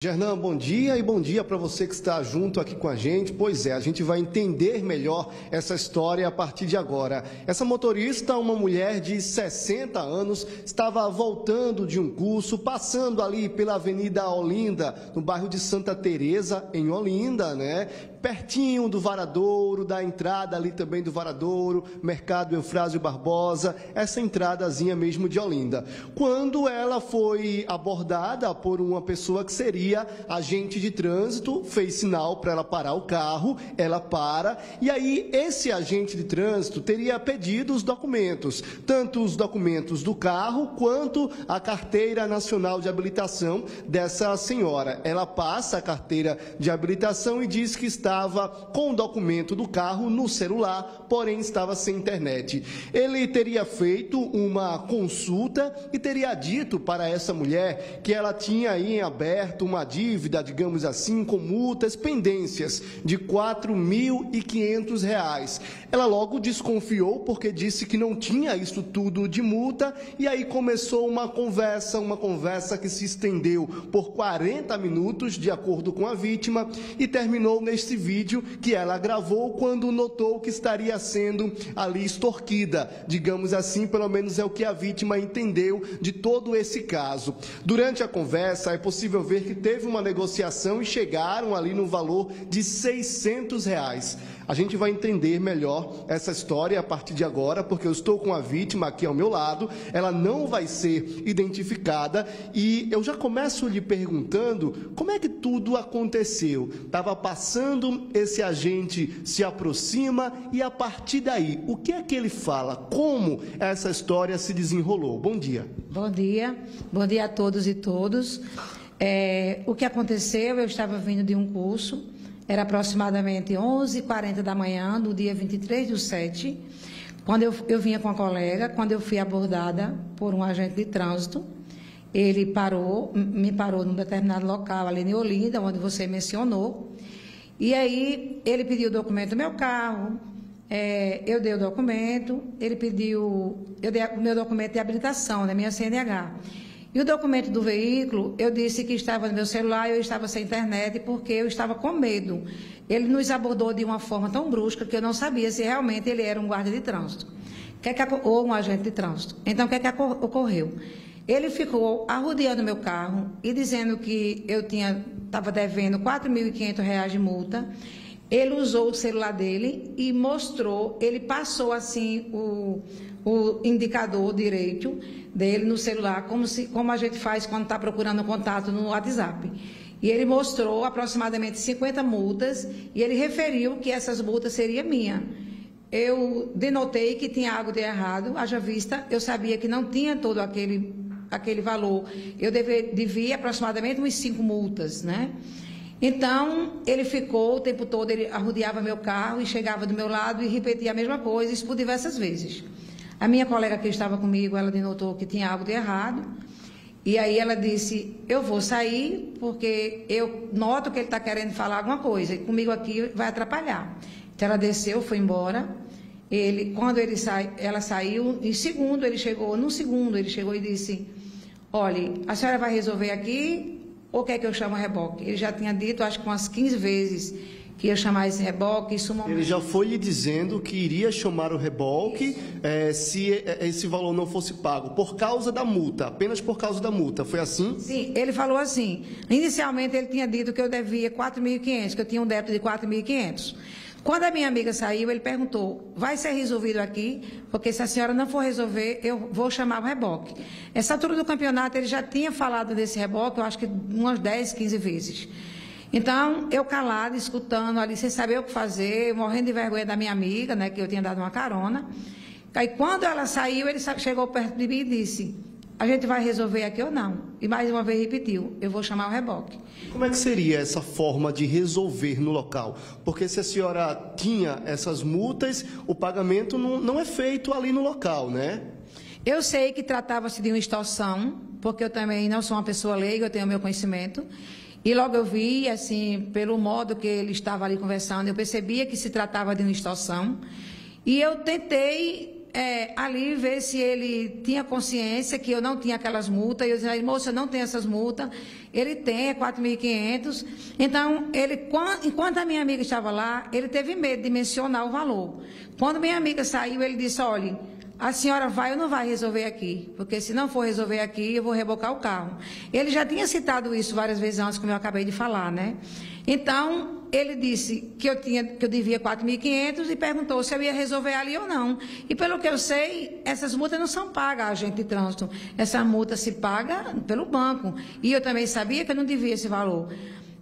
Gernan, bom dia e bom dia para você que está junto aqui com a gente. Pois é, a gente vai entender melhor essa história a partir de agora. Essa motorista, uma mulher de 60 anos, estava voltando de um curso, passando ali pela Avenida Olinda, no bairro de Santa Teresa, em Olinda, né? Pertinho do Varadouro, da entrada ali também do Varadouro, Mercado Eufrásio Barbosa, essa entradazinha mesmo de Olinda. Quando ela foi abordada por uma pessoa que seria agente de trânsito, fez sinal para ela parar o carro, ela para, e aí esse agente de trânsito teria pedido os documentos, tanto os documentos do carro, quanto a carteira nacional de habilitação dessa senhora. Ela passa a carteira de habilitação e diz que estava com o documento do carro no celular, porém estava sem internet. Ele teria feito uma consulta e teria dito para essa mulher que ela tinha aí em aberto uma dívida, digamos assim, com multas, pendências de R$ 4.500. Ela logo desconfiou porque disse que não tinha isso tudo de multa e aí começou uma conversa que se estendeu por 40 minutos, de acordo com a vítima, e terminou neste vídeo que ela gravou quando notou que estaria sendo ali extorquida, digamos assim, pelo menos é o que a vítima entendeu de todo esse caso. Durante a conversa é possível ver que teve uma negociação e chegaram ali no valor de R$ 600. A gente vai entender melhor essa história a partir de agora, porque eu estou com a vítima aqui ao meu lado, ela não vai ser identificada e eu já começo lhe perguntando como é que tudo aconteceu. Estava passando, esse agente se aproxima e a partir daí, o que é que ele fala? Como essa história se desenrolou? Bom dia. Bom dia a todos e todos. O que aconteceu, eu estava vindo de um curso, era aproximadamente 11h40 da manhã, do dia 23/7, quando eu vinha com a colega, quando eu fui abordada por um agente de trânsito. Ele me parou num determinado local, ali em Olinda, onde você mencionou, e aí ele pediu o documento do meu carro, eu dei o documento, eu dei o meu documento de habilitação, né, minha CNH. E o documento do veículo, eu disse que estava no meu celular e eu estava sem internet porque eu estava com medo. Ele nos abordou de uma forma tão brusca que eu não sabia se realmente ele era um guarda de trânsito ou um agente de trânsito. Então, o que ocorreu? Ele ficou arrodeando meu carro e dizendo que eu estava devendo R$ 4.500 de multa. Ele usou o celular dele e mostrou, ele passou assim o indicador direito dele no celular, como a gente faz quando está procurando contato no WhatsApp. E ele mostrou aproximadamente 50 multas e ele referiu que essas multas seriam minhas. Eu denotei que tinha algo de errado, haja vista, eu sabia que não tinha todo aquele valor. Eu devia aproximadamente umas 5 multas, né? Então, ele ficou o tempo todo, ele arrodeava meu carro e chegava do meu lado e repetia a mesma coisa, isso por diversas vezes. A minha colega que estava comigo, ela denotou que tinha algo de errado, e aí ela disse, eu vou sair porque eu noto que ele está querendo falar alguma coisa, e comigo aqui vai atrapalhar. Então, ela desceu, foi embora. Ela saiu, no segundo ele chegou e disse, olha, a senhora vai resolver aqui ou quer que eu chame o reboque? Ele já tinha dito, acho que umas 15 vezes, que ia chamar esse reboque. Ele já foi lhe dizendo que iria chamar o reboque se esse valor não fosse pago, por causa da multa, apenas por causa da multa. Foi assim? Sim, ele falou assim. Inicialmente ele tinha dito que eu devia 4.500, que eu tinha um débito de 4.500. Quando a minha amiga saiu, ele perguntou, vai ser resolvido aqui? Porque se a senhora não for resolver, eu vou chamar o reboque. Essa altura do campeonato, ele já tinha falado desse reboque, eu acho que umas 10, 15 vezes. Então, eu calada, escutando ali, sem saber o que fazer, morrendo de vergonha da minha amiga, né, que eu tinha dado uma carona. Aí, quando ela saiu, ele chegou perto de mim e disse, a gente vai resolver aqui ou não? E mais uma vez repetiu, eu vou chamar o reboque. Como é que seria essa forma de resolver no local? Porque se a senhora tinha essas multas, o pagamento não é feito ali no local, né? Eu sei que tratava-se de uma extorsão, porque eu também não sou uma pessoa leiga, eu tenho o meu conhecimento. E logo eu vi, assim, pelo modo que ele estava ali conversando, eu percebia que se tratava de uma extorsão. E eu tentei ali ver se ele tinha consciência que eu não tinha aquelas multas. E eu dizia, moça, eu não tenho essas multas. Ele tem, é 4.500. Então, enquanto a minha amiga estava lá, ele teve medo de mencionar o valor. Quando minha amiga saiu, ele disse, olha, a senhora vai ou não vai resolver aqui? Porque se não for resolver aqui, eu vou rebocar o carro. Ele já tinha citado isso várias vezes antes, como eu acabei de falar, né? Então, ele disse que eu devia 4.500 e perguntou se eu ia resolver ali ou não. E pelo que eu sei, essas multas não são pagas a agente de trânsito. Essa multa se paga pelo banco. E eu também sabia que eu não devia esse valor.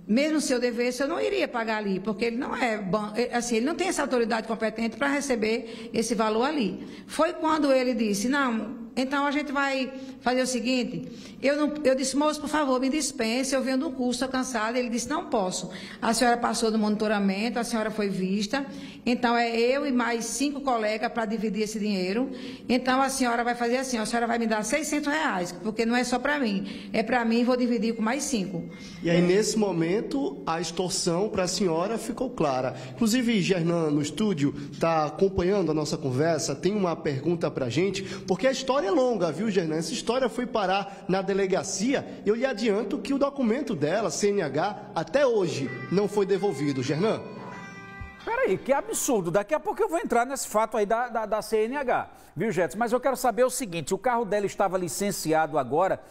Mesmo se eu devesse, eu não iria pagar ali, porque ele não ele não tem essa autoridade competente para receber esse valor ali. Foi quando ele disse, não, então a gente vai fazer o seguinte, eu disse, moço, por favor, me dispense, eu venho do curso, estou cansada. Ele disse, não posso. A senhora passou do monitoramento, a senhora foi vista, então é eu e mais 5 colegas para dividir esse dinheiro. Então a senhora vai fazer assim, a senhora vai me dar R$600, porque não é só para mim, é para mim, vou dividir com mais 5. E aí, nesse momento, a extorsão para a senhora ficou clara. Inclusive, Gernan, no estúdio, está acompanhando a nossa conversa, tem uma pergunta para a gente, porque a história é longa, viu, Gernan? Essa história foi parar na delegacia. Eu lhe adianto que o documento dela, CNH, até hoje não foi devolvido. Gernan? Peraí, que absurdo. Daqui a pouco eu vou entrar nesse fato aí da CNH, viu, Jetson? Mas eu quero saber o seguinte, o carro dela estava licenciado agora,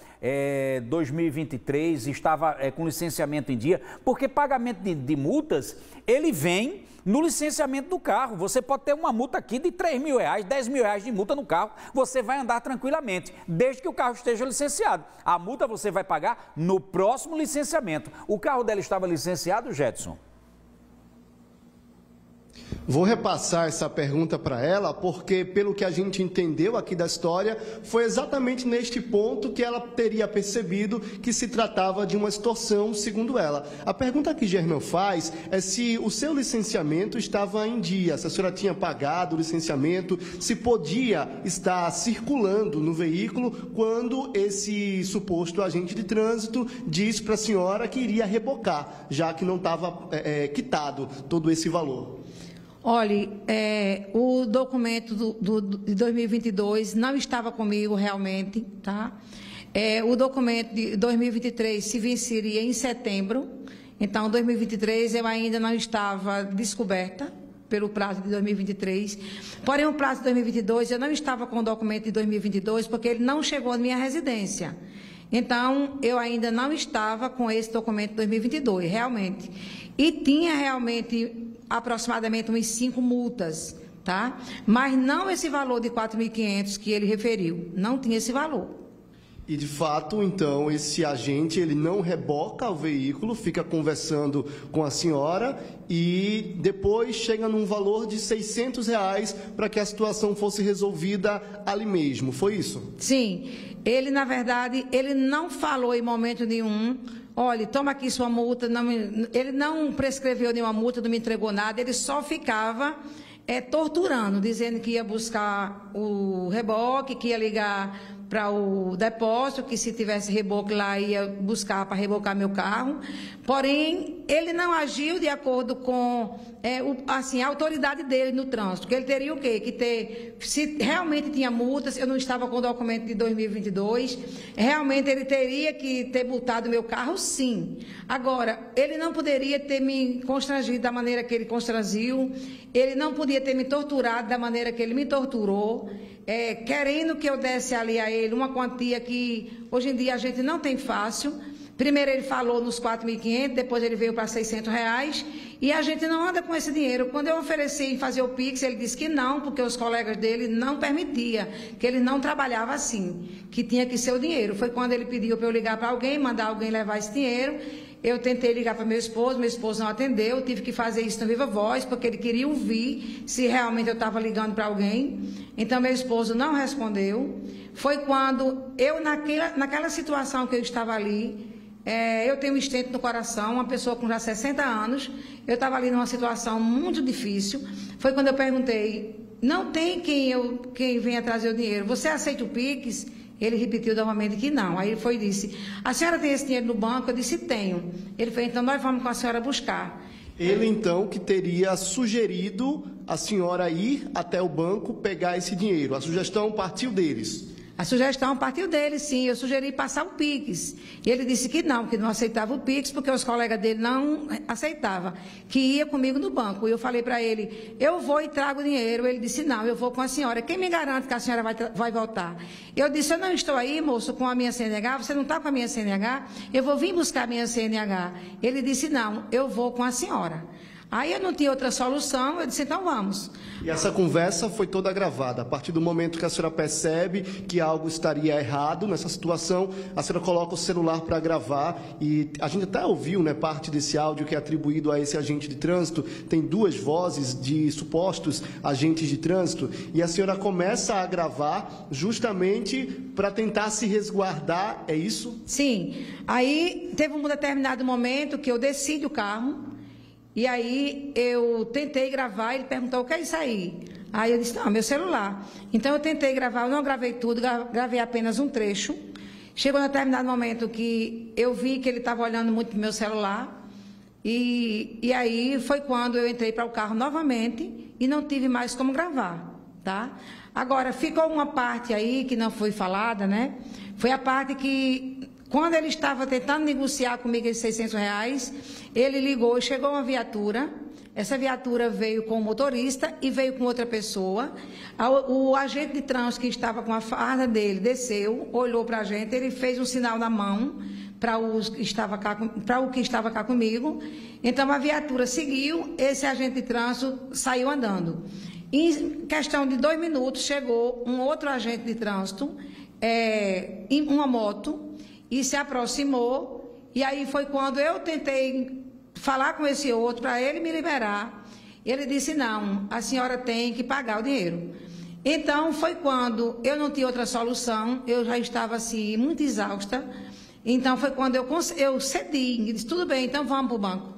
2023, estava com licenciamento em dia, porque pagamento de multas, ele vem no licenciamento do carro. Você pode ter uma multa aqui de R$3.000, R$10.000 de multa no carro, você vai andar tranquilamente, desde que o carro esteja licenciado. A multa você vai pagar no próximo licenciamento. O carro dela estava licenciado, Jetson? Vou repassar essa pergunta para ela, porque pelo que a gente entendeu aqui da história, foi exatamente neste ponto que ela teria percebido que se tratava de uma extorsão, segundo ela. A pergunta que Gernan faz é se o seu licenciamento estava em dia, se a senhora tinha pagado o licenciamento, se podia estar circulando no veículo quando esse suposto agente de trânsito disse para a senhora que iria rebocar, já que não estava quitado todo esse valor. Olha, o documento de 2022 não estava comigo realmente, tá? O documento de 2023 se venceria em setembro, então 2023 eu ainda não estava descoberta pelo prazo de 2023, porém o prazo de 2022 eu não estava com o documento de 2022 porque ele não chegou à minha residência. Então, eu ainda não estava com esse documento de 2022, realmente. E tinha realmente aproximadamente umas 5 multas, tá? Mas não esse valor de 4.500 que ele referiu, não tinha esse valor. E, de fato, então, esse agente, ele não reboca o veículo, fica conversando com a senhora e depois chega num valor de R$600 para que a situação fosse resolvida ali mesmo, foi isso? Sim. Ele, na verdade, ele não falou em momento nenhum, olha, toma aqui sua multa, ele não prescreveu nenhuma multa, não me entregou nada, ele só ficava torturando, dizendo que ia buscar o reboque, que ia ligar para o depósito, que se tivesse reboque lá ia buscar para rebocar meu carro. Porém, ele não agiu de acordo com a autoridade dele no trânsito, que ele teria o quê? Se realmente tinha multas, eu não estava com o documento de 2022, realmente ele teria que ter multado meu carro, sim. Agora, ele não poderia ter me constrangido da maneira que ele constrangiu, ele não podia ter me torturado da maneira que ele me torturou, querendo que eu desse ali a ele uma quantia que hoje em dia a gente não tem fácil. Primeiro ele falou nos 4.500, depois ele veio para R$600 e a gente não anda com esse dinheiro. Quando eu ofereci em fazer o Pix, ele disse que não, porque os colegas dele não permitiam, que ele não trabalhava assim, que tinha que ser o dinheiro. Foi quando ele pediu para eu ligar para alguém, mandar alguém levar esse dinheiro. Eu tentei ligar para meu esposo não atendeu, tive que fazer isso na viva voz, porque ele queria ouvir se realmente eu estava ligando para alguém. Então, meu esposo não respondeu. Foi quando eu, naquela situação que eu estava ali, eu tenho um estente no coração, uma pessoa com já 60 anos, eu estava ali numa situação muito difícil. Foi quando eu perguntei, não tem quem venha trazer o dinheiro, você aceita o Pix? Ele repetiu novamente que não. Aí ele foi e disse, a senhora tem esse dinheiro no banco? Eu disse, tenho. Ele falou, então nós vamos com a senhora buscar. Ele, então, que teria sugerido a senhora ir até o banco pegar esse dinheiro. A sugestão partiu deles. A sugestão partiu dele, sim. Eu sugeri passar o Pix. E ele disse que não aceitava o Pix, porque os colegas dele não aceitavam, que ia comigo no banco. E eu falei para ele, eu vou e trago o dinheiro. Ele disse, não, eu vou com a senhora. Quem me garante que a senhora vai voltar? Eu disse, eu não estou aí, moço, com a minha CNH. Você não está com a minha CNH? Eu vou vir buscar a minha CNH. Ele disse, não, eu vou com a senhora. Aí eu não tinha outra solução, eu disse, então vamos. E essa conversa foi toda gravada. A partir do momento que a senhora percebe que algo estaria errado nessa situação, a senhora coloca o celular para gravar. E a gente até ouviu, né, parte desse áudio que é atribuído a esse agente de trânsito. Tem duas vozes de supostos agentes de trânsito. E a senhora começa a gravar justamente para tentar se resguardar, é isso? Sim. Aí teve um determinado momento que eu desci do carro. E aí eu tentei gravar, ele perguntou, o que é isso aí? Aí eu disse, não, meu celular. Então eu tentei gravar, eu não gravei tudo, gravei apenas um trecho. Chegou um determinado momento que eu vi que ele estava olhando muito para o meu celular. E aí foi quando eu entrei para o carro novamente e não tive mais como gravar, tá? Agora, ficou uma parte aí que não foi falada, né? Foi a parte que... Quando ele estava tentando negociar comigo esses R$600, ele ligou e chegou uma viatura. Essa viatura veio com o motorista e veio com outra pessoa. O agente de trânsito que estava com a farda dele desceu, olhou para a gente, ele fez um sinal na mão para o que estava cá comigo. Então a viatura seguiu, esse agente de trânsito saiu andando. Em questão de 2 minutos, chegou um outro agente de trânsito em uma moto, e se aproximou, e aí foi quando eu tentei falar com esse outro para ele me liberar. Ele disse, não, a senhora tem que pagar o dinheiro. Então, foi quando eu não tinha outra solução, eu já estava assim, muito exausta. Então, foi quando eu cedi, disse, tudo bem, então vamos para o banco.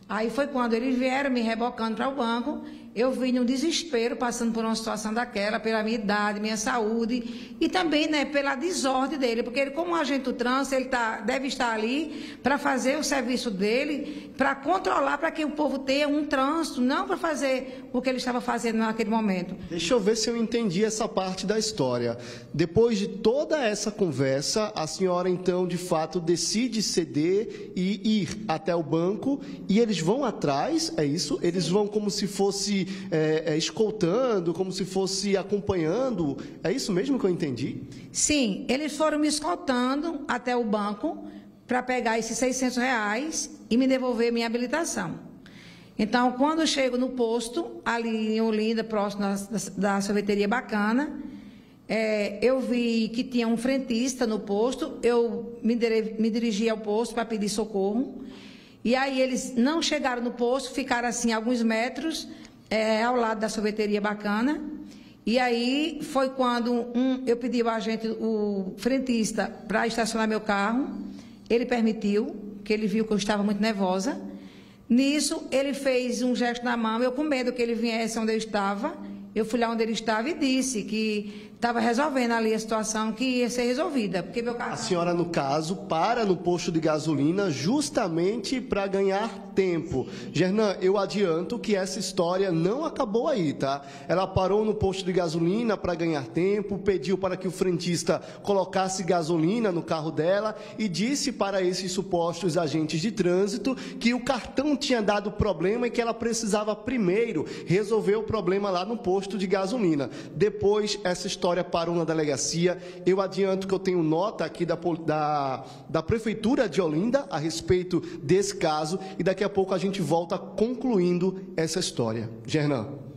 Aí foi quando eles vieram me rebocando para o banco. Eu vim num desespero, passando por uma situação daquela, pela minha idade, minha saúde, e também, né, pela desordem dele, porque ele, como agente do trânsito, ele deve estar ali para fazer o serviço dele, para controlar, para que o povo tenha um trânsito, não para fazer o que ele estava fazendo naquele momento. Deixa eu ver se eu entendi essa parte da história. Depois de toda essa conversa, a senhora, então, de fato, decide ceder e ir até o banco, e eles vão atrás, é isso? Eles vão como se fosse escoltando, como se fosse acompanhando. É isso mesmo que eu entendi? Sim, eles foram me escoltando até o banco para pegar esses R$600 e me devolver minha habilitação. Então, quando eu chego no posto, ali em Olinda, próximo da sorveteria Bacana, eu vi que tinha um frentista no posto, eu me dirigi ao posto para pedir socorro, e aí eles não chegaram no posto, ficaram assim alguns metros, ao lado da sorveteria Bacana. E aí foi quando eu pedi ao agente, o frentista, para estacionar meu carro. Ele permitiu, que ele viu que eu estava muito nervosa. Nisso, ele fez um gesto na mão, eu com medo que ele viesse onde eu estava. Eu fui lá onde ele estava e disse que estava resolvendo ali a situação que ia ser resolvida. Porque meu carro... A senhora, no caso, para no posto de gasolina justamente para ganhar tempo. Gernan, eu adianto que essa história não acabou aí, tá? Ela parou no posto de gasolina para ganhar tempo, pediu para que o frentista colocasse gasolina no carro dela e disse para esses supostos agentes de trânsito que o cartão tinha dado problema e que ela precisava primeiro resolver o problema lá no posto de gasolina. Depois, essa história parou na delegacia. Eu adianto que eu tenho nota aqui da Prefeitura de Olinda a respeito desse caso e daqui a pouco a gente volta concluindo essa história. Gernan.